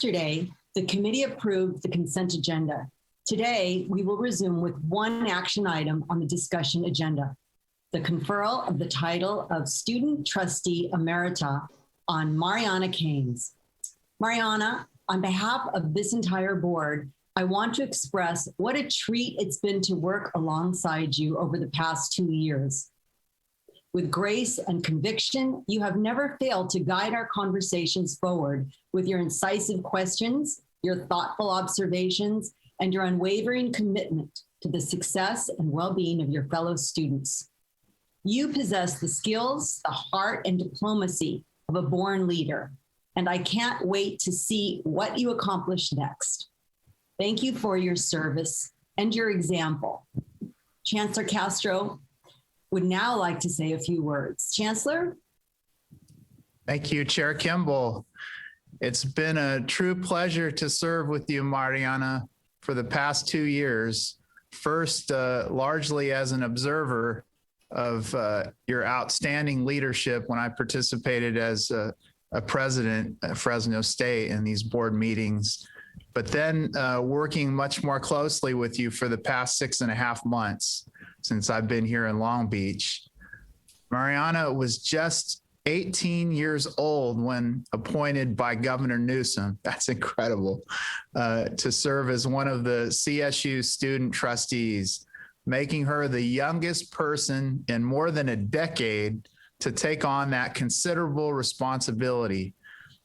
Yesterday, the committee approved the consent agenda. Today, we will resume with one action item on the discussion agenda, the conferral of the title of Student Trustee Emerita on Mariana Kames. Mariana, on behalf of this entire board, I want to express what a treat it's been to work alongside you over the past 2 years. With grace and conviction, you have never failed to guide our conversations forward with your incisive questions, your thoughtful observations, and your unwavering commitment to the success and well-being of your fellow students. You possess the skills, the heart, and diplomacy of a born leader, and I can't wait to see what you accomplish next. Thank you for your service and your example. Chancellor Castro would now like to say a few words. Chancellor? Thank you, Chair Kimball. It's been a true pleasure to serve with you, Mariana, for the past 2 years. First, largely as an observer of your outstanding leadership when I participated as a president at Fresno State in these board meetings, but then working much more closely with you for the past 6.5 months since I've been here in Long Beach. Mariana was just 18 years old when appointed by Governor Newsom, that's incredible, to serve as one of the CSU student trustees, making her the youngest person in more than a decade to take on that considerable responsibility.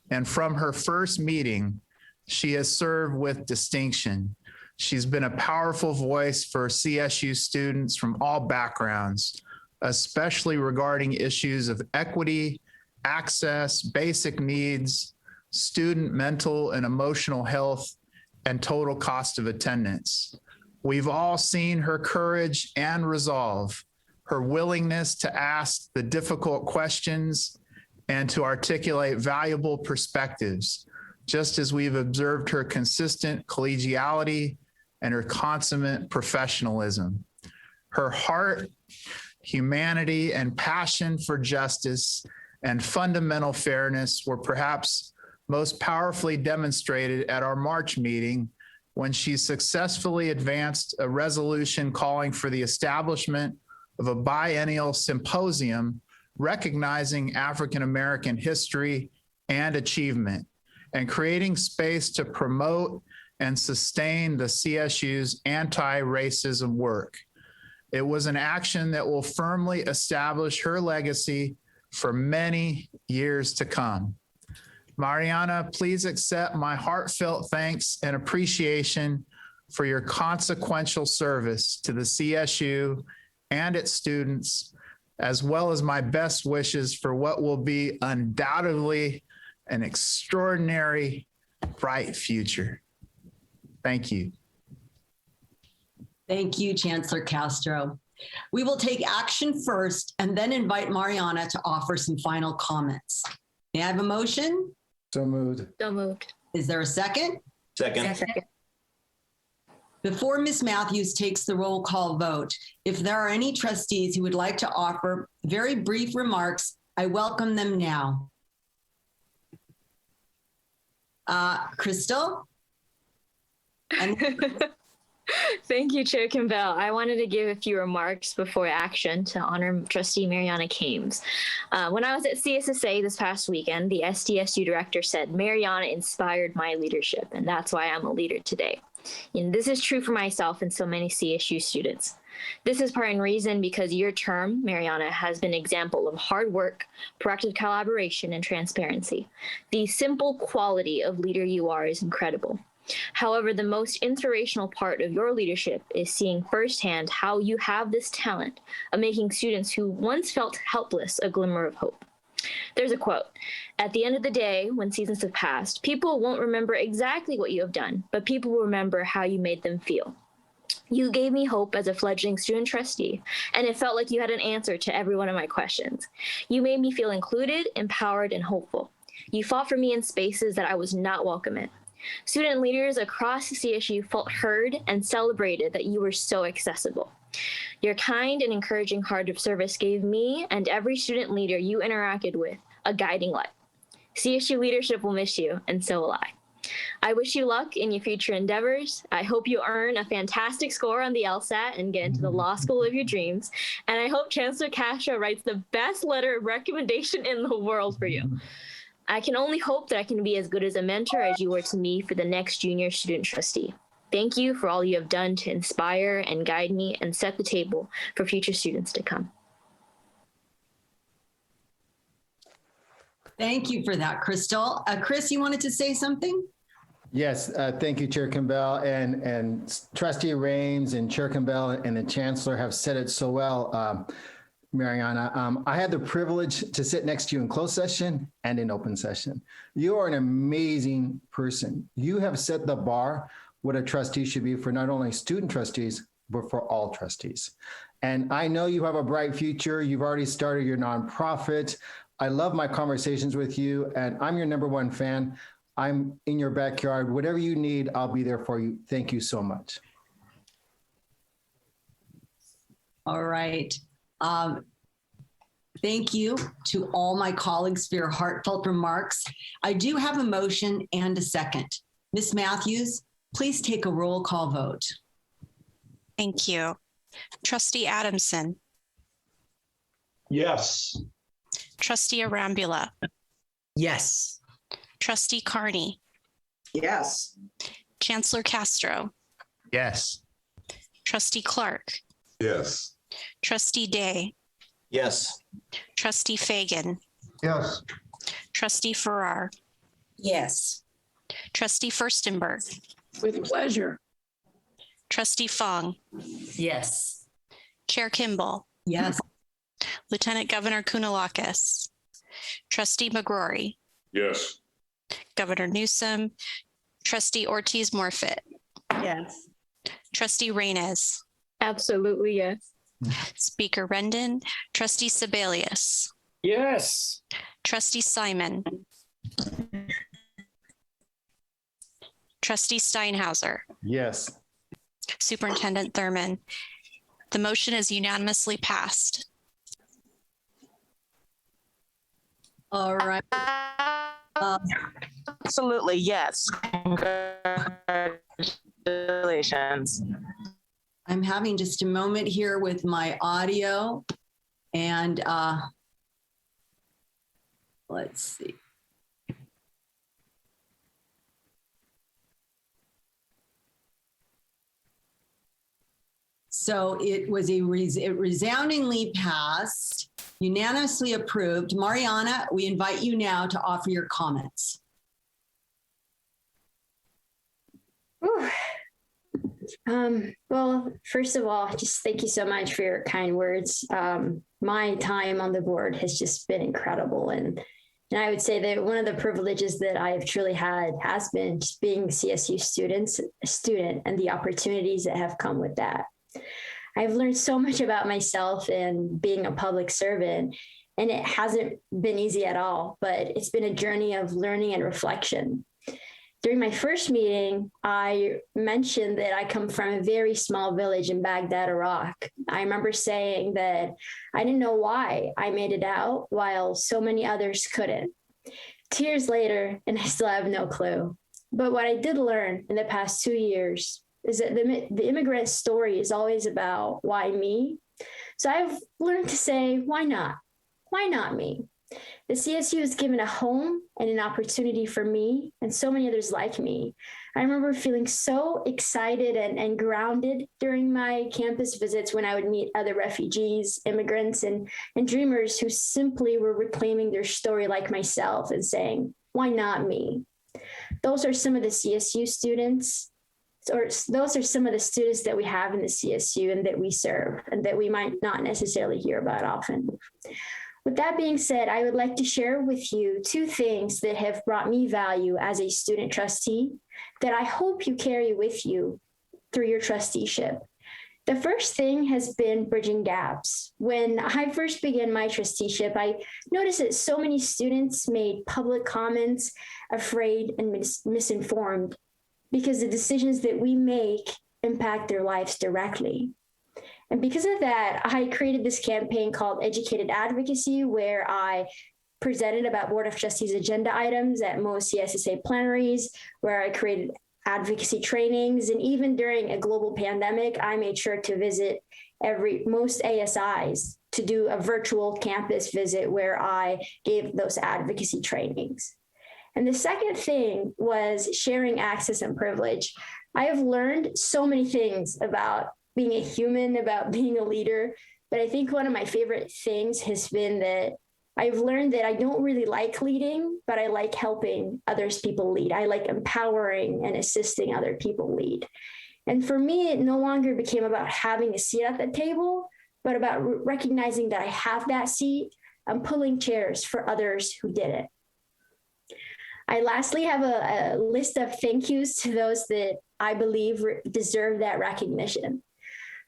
And from her first meeting, she has served with distinction. She's been a powerful voice for CSU students from all backgrounds, especially regarding issues of equity, access, basic needs, student mental and emotional health, and total cost of attendance. We've all seen her courage and resolve, her willingness to ask the difficult questions and to articulate valuable perspectives, just as we've observed her consistent collegiality and her consummate professionalism. Her heart, humanity, and passion for justice and fundamental fairness were perhaps most powerfully demonstrated at our March meeting when she successfully advanced a resolution calling for the establishment of a biennial symposium recognizing African-American history and achievement, and creating space to promote and sustain the CSU's anti-racism work. It was an action that will firmly establish her legacy for many years to come. Mariana, please accept my heartfelt thanks and appreciation for your consequential service to the CSU and its students, as well as my best wishes for what will be undoubtedly an extraordinary, bright future. Thank you. Thank you, Chancellor Castro. We will take action first and then invite Mariana to offer some final comments. May I have a motion? So moved. So moved. Is there a second? Second. Second. Before Ms. Matthews takes the roll call vote, if there are any trustees who would like to offer very brief remarks, I welcome them now. Crystal? Thank you, Chair Kimball. I wanted to give a few remarks before action to honor Trustee Mariana Kames. When I was at CSSA this past weekend, the SDSU director said, "Mariana inspired my leadership, and that's why I'm a leader today." And this is true for myself and so many CSU students. This is part and reason because your term, Mariana, has been an example of hard work, proactive collaboration, and transparency. The simple quality of leader you are is incredible. However, the most inspirational part of your leadership is seeing firsthand how you have this talent of making students who once felt helpless a glimmer of hope. There's a quote, "At the end of the day, when seasons have passed, people won't remember exactly what you have done, but people will remember how you made them feel." You gave me hope as a fledgling student trustee, and it felt like you had an answer to every one of my questions. You made me feel included, empowered, and hopeful. You fought for me in spaces that I was not welcome in. Student leaders across the CSU felt heard and celebrated that you were so accessible. Your kind and encouraging heart of service gave me and every student leader you interacted with a guiding light. CSU leadership will miss you, and so will I. I wish you luck in your future endeavors. I hope you earn a fantastic score on the LSAT and get into the law school of your dreams. And I hope Chancellor Castro writes the best letter of recommendation in the world for you. I can only hope that I can be as good as a mentor as you were to me for the next junior student trustee. Thank you for all you have done to inspire and guide me and set the table for future students to come. Thank you for that, Crystal. Chris, you wanted to say something? Yes, thank you, Chair Campbell, and Trustee Rames and Chair Campbell and the Chancellor have said it so well, Mariana. I had the privilege to sit next to you in closed session and in open session. You are an amazing person. You have set the bar what a trustee should be for not only student trustees, but for all trustees. And I know you have a bright future. You've already started your nonprofit. I love my conversations with you, and I'm your #1 fan. I'm in your backyard. Whatever you need, I'll be there for you. Thank you so much. All right. Thank you to all my colleagues for your heartfelt remarks. I do have a motion and a second. Ms. Matthews, please take a roll call vote. Thank you. Trustee Adamson, Yes. Trustee Arambula, Yes. Trustee Carney, Yes. Chancellor Castro, Yes. Trustee Clark, Yes. Trustee Day, Yes. Trustee Fagan, Yes. Trustee Farrar, Yes. Trustee Furstenberg, With pleasure. Trustee Fong, Yes. Chair Kimball, Yes. Lieutenant Governor Kounalakis, Trustee McGrory, Yes. Governor Newsom, Trustee Ortiz Morfitt, Yes. Trustee Reynes, Absolutely, yes. Speaker Rendon, Trustee Sebelius, Yes. Trustee Simon, Trustee Steinhauser, Yes. Superintendent Thurman. The motion is unanimously passed. All right. Absolutely, yes. Congratulations. I'm having just a moment here with my audio and let's see. So it was it resoundingly passed, unanimously approved. Mariana, we invite you now to offer your comments. Well, first of all, just thank you so much for your kind words. My time on the board has just been incredible. And I would say that one of the privileges that I've truly had has been just being a CSU student and the opportunities that have come with that. I've learned so much about myself and being a public servant, and it hasn't been easy at all, but it's been a journey of learning and reflection. During my first meeting, I mentioned that I come from a very small village in Baghdad, Iraq. I remember saying that I didn't know why I made it out while so many others couldn't. 2 years later, and I still have no clue. But what I did learn in the past 2 years is that the immigrant story is always about why me. So I've learned to say, why not? Why not me? The CSU has given a home and an opportunity for me and so many others like me. I remember feeling so excited and grounded during my campus visits when I would meet other refugees, immigrants, and dreamers who simply were reclaiming their story like myself and saying, why not me? Those are some of the CSU students, or those are some of the students that we have in the CSU and that we serve and that we might not necessarily hear about often. With that being said, I would like to share with you 2 things that have brought me value as a student trustee that I hope you carry with you through your trusteeship. The first thing has been bridging gaps. When I first began my trusteeship, I noticed that so many students made public comments, afraid and misinformed, because the decisions that we make impact their lives directly. And because of that, I created this campaign called Educated Advocacy, where I presented about Board of Trustees agenda items at most CSSA plenaries, where I created advocacy trainings. And even during a global pandemic, I made sure to visit most ASIs to do a virtual campus visit where I gave those advocacy trainings. And the second thing was sharing access and privilege. I have learned so many things about being a human, about being a leader, but I think one of my favorite things has been that I've learned that I don't really like leading, but I like helping people lead. I like empowering and assisting other people lead. And for me, it no longer became about having a seat at the table, but about recognizing that I have that seat and pulling chairs for others who didn't. I lastly have a list of thank yous to those that I believe deserve that recognition.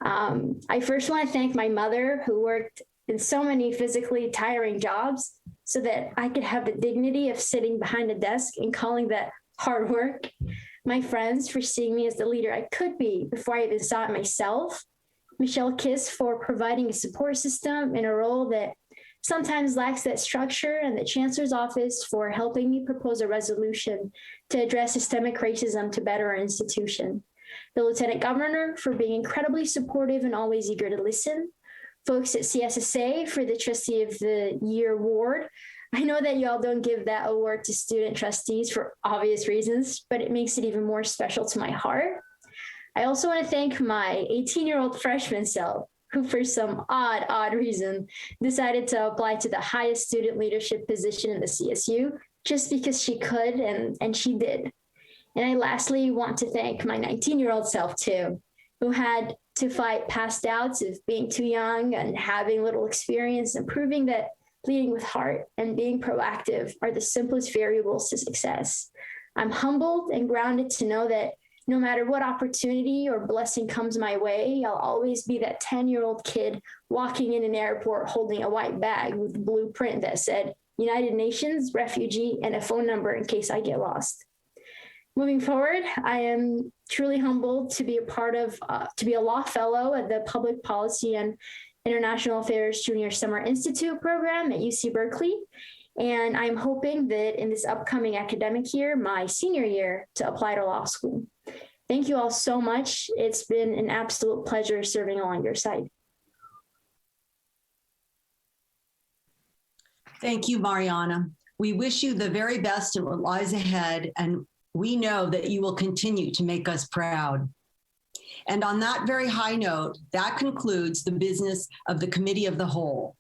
I first want to thank my mother, who worked in so many physically tiring jobs so that I could have the dignity of sitting behind a desk and calling that hard work. My friends for seeing me as the leader I could be before I even saw it myself. Michelle Kiss for providing a support system in a role that sometimes lacks that structure, and the Chancellor's Office for helping me propose a resolution to address systemic racism to better our institution. The Lieutenant Governor for being incredibly supportive and always eager to listen. Folks at CSSA for the Trustee of the Year award. I know that y'all don't give that award to student trustees for obvious reasons, but it makes it even more special to my heart. I also want to thank my 18-year-old freshman self, who for some odd reason decided to apply to the highest student leadership position in the CSU just because she could, and she did. And I lastly want to thank my 19-year-old self too, who had to fight past doubts of being too young and having little experience, and proving that leading with heart and being proactive are the simplest variables to success. I'm humbled and grounded to know that no matter what opportunity or blessing comes my way, I'll always be that 10-year-old kid walking in an airport holding a white bag with a blue print that said United Nations, refugee, and a phone number in case I get lost. Moving forward, I am truly humbled to be a law fellow at the Public Policy and International Affairs Junior Summer Institute program at UC Berkeley. And I'm hoping that in this upcoming academic year, my senior year, to apply to law school. Thank you all so much. It's been an absolute pleasure serving along your side. Thank you, Mariana. We wish you the very best in what lies ahead, and we know that you will continue to make us proud. And on that very high note, that concludes the business of the Committee of the Whole.